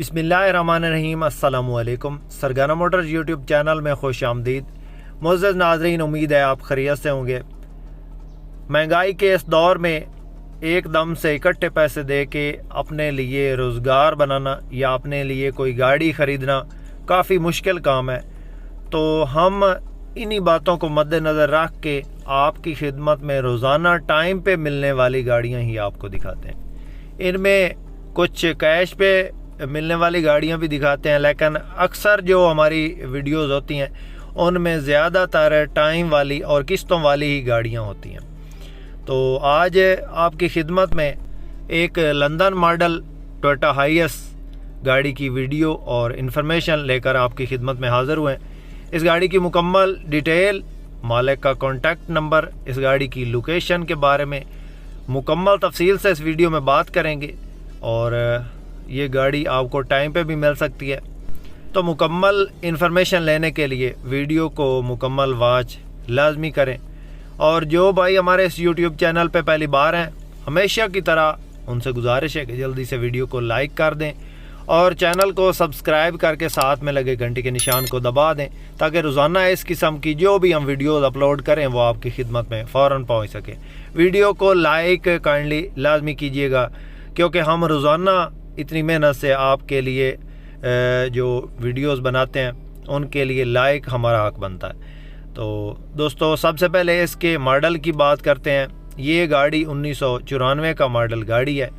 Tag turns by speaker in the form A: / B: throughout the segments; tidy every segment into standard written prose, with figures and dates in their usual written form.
A: बिस्मिल्लाहिर्रहमानिर्रहीम। अस्सलामुअलैकुम। सरगाना Motors YouTube channel में खुश आमदीद। मुअज़्ज़ज़ नाज़रीन, उम्मीद है आप खैरियत से होंगे। महंगाई के इस दौर में एकदम से इकट्ठे पैसे दे के अपने लिए रोज़गार बनाना या अपने लिए कोई गाड़ी ख़रीदना काफ़ी मुश्किल काम है। तो हम इन्हीं बातों को मद्देनज़र रख के आपकी खिदमत में रोज़ाना टाइम पे मिलने वाली गाड़ियाँ ही आपको दिखाते हैं। इनमें कुछ कैश पे मिलने वाली गाड़ियाँ भी दिखाते हैं, लेकिन अक्सर जो हमारी वीडियोज़ होती हैं उनमें ज़्यादातर टाइम वाली और किस्तों वाली ही गाड़ियाँ होती हैं। तो आज आपकी खिदमत में एक लंदन मॉडल टोयोटा हाईएस गाड़ी की वीडियो और इन्फॉर्मेशन लेकर आपकी खिदमत में हाज़िर हुए हैं। इस गाड़ी की मुकम्मल डिटेल, मालिक का कॉन्टैक्ट नंबर, इस गाड़ी की लोकेशन के बारे में मुकम्मल तफसील से इस वीडियो में बात करेंगे और ये गाड़ी आपको टाइम पे भी मिल सकती है। तो मुकम्मल इन्फॉर्मेशन लेने के लिए वीडियो को मुकम्मल वॉच लाजमी करें। और जो भाई हमारे इस यूट्यूब चैनल पे पहली बार हैं, हमेशा की तरह उनसे गुजारिश है कि जल्दी से वीडियो को लाइक कर दें और चैनल को सब्सक्राइब करके साथ में लगे घंटी के निशान को दबा दें, ताकि रोज़ाना इस किस्म की जो भी हम वीडियोज़ अपलोड करें वो आपकी खिदमत में फ़ौरन पहुँच सके। वीडियो को लाइक काइंडली लाजमी कीजिएगा, क्योंकि हम रोज़ाना इतनी मेहनत से आपके लिए जो वीडियोस बनाते हैं उनके लिए लाइक हमारा हक बनता है। तो दोस्तों, सबसे पहले इसके मॉडल की बात करते हैं। ये गाड़ी 1994 का मॉडल गाड़ी है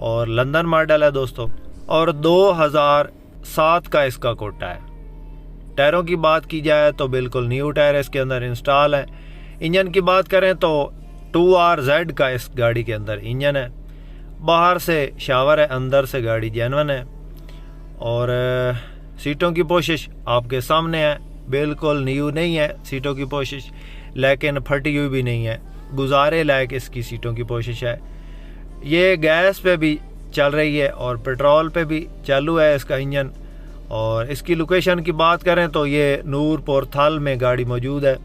A: और लंदन मॉडल है दोस्तों, और 2007 का इसका कोटा है। टायरों की बात की जाए तो बिल्कुल न्यू टायर इसके अंदर इंस्टॉल है। इंजन की बात करें तो 2RZ का इस गाड़ी के अंदर इंजन है। बाहर से शावर है, अंदर से गाड़ी जेन्युइन है। और सीटों की पोशिश आपके सामने है, बिल्कुल न्यू नहीं है सीटों की पोशिश, लेकिन फटी हुई भी नहीं है, गुजारे लायक इसकी सीटों की पोशिश है। ये गैस पे भी चल रही है और पेट्रोल पे भी चालू है इसका इंजन। और इसकी लोकेशन की बात करें तो ये नूरपुर थल में गाड़ी मौजूद है।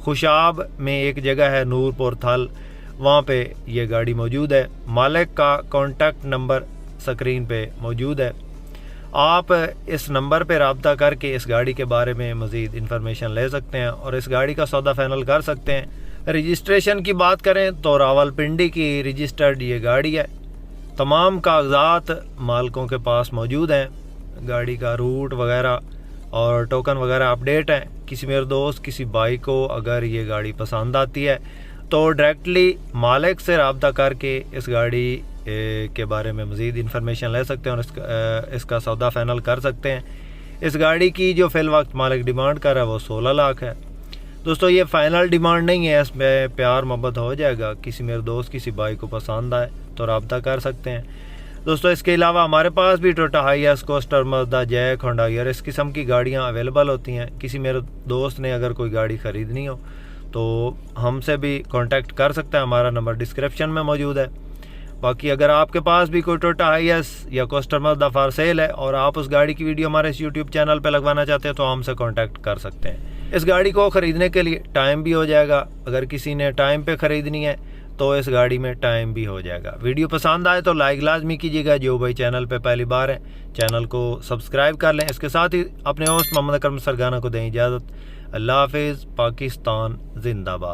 A: खुशाब में एक जगह है नूरपुर थल, वहाँ पे ये गाड़ी मौजूद है। मालिक का कॉन्टैक्ट नंबर स्क्रीन पे मौजूद है। आप इस नंबर पे रब्ता करके इस गाड़ी के बारे में मज़ीद इन्फॉर्मेशन ले सकते हैं और इस गाड़ी का सौदा फाइनल कर सकते हैं। रजिस्ट्रेशन की बात करें तो रावलपिंडी की रजिस्टर्ड ये गाड़ी है। तमाम कागजात मालिकों के पास मौजूद हैं। गाड़ी का रूट वगैरह और टोकन वगैरह अपडेट हैं। किसी मेरे दोस्त, किसी भाई को अगर ये गाड़ी पसंद आती है तो डायरेक्टली मालिक से रब्ता करके इस गाड़ी के बारे में मज़ीद इन्फॉर्मेशन ले सकते हैं और इसका सौदा फाइनल कर सकते हैं। इस गाड़ी की जो फ़िल वक्त मालिक डिमांड कर रहा है वो 16 लाख है। दोस्तों, ये फ़ाइनल डिमांड नहीं है, इसमें प्यार मोहब्बत हो जाएगा। किसी मेरे दोस्त, किसी भाई को पसंद आए तो रब्ता कर सकते हैं। दोस्तों, इसके अलावा हमारे पास भी Toyota Hiace, Coaster, Mazda, JAC, Honda यार इस किस्म की गाड़ियाँ अवेलेबल होती हैं। किसी मेरे दोस्त ने अगर कोई गाड़ी ख़रीदनी हो तो हमसे भी कांटेक्ट कर सकता है, हमारा नंबर डिस्क्रिप्शन में मौजूद है। बाकी अगर आपके पास भी कोई टोयोटा हाईएस या कोस्टर मज़दा फॉर सेल है और आप उस गाड़ी की वीडियो हमारे इस यूट्यूब चैनल पर लगवाना चाहते हैं तो हमसे कांटेक्ट कर सकते हैं। इस गाड़ी को ख़रीदने के लिए टाइम भी हो जाएगा। अगर किसी ने टाइम पे ख़रीदनी है तो इस गाड़ी में टाइम भी हो जाएगा। वीडियो पसंद आए तो लाइक लाजमी कीजिएगा। जो भाई चैनल पे पहली बार है, चैनल को सब्सक्राइब कर लें। इसके साथ ही अपने होस्ट मोहम्मद अकरम सरगाना को दें इजाज़त। अल्लाह हाफिज़। पाकिस्तान जिंदाबाद।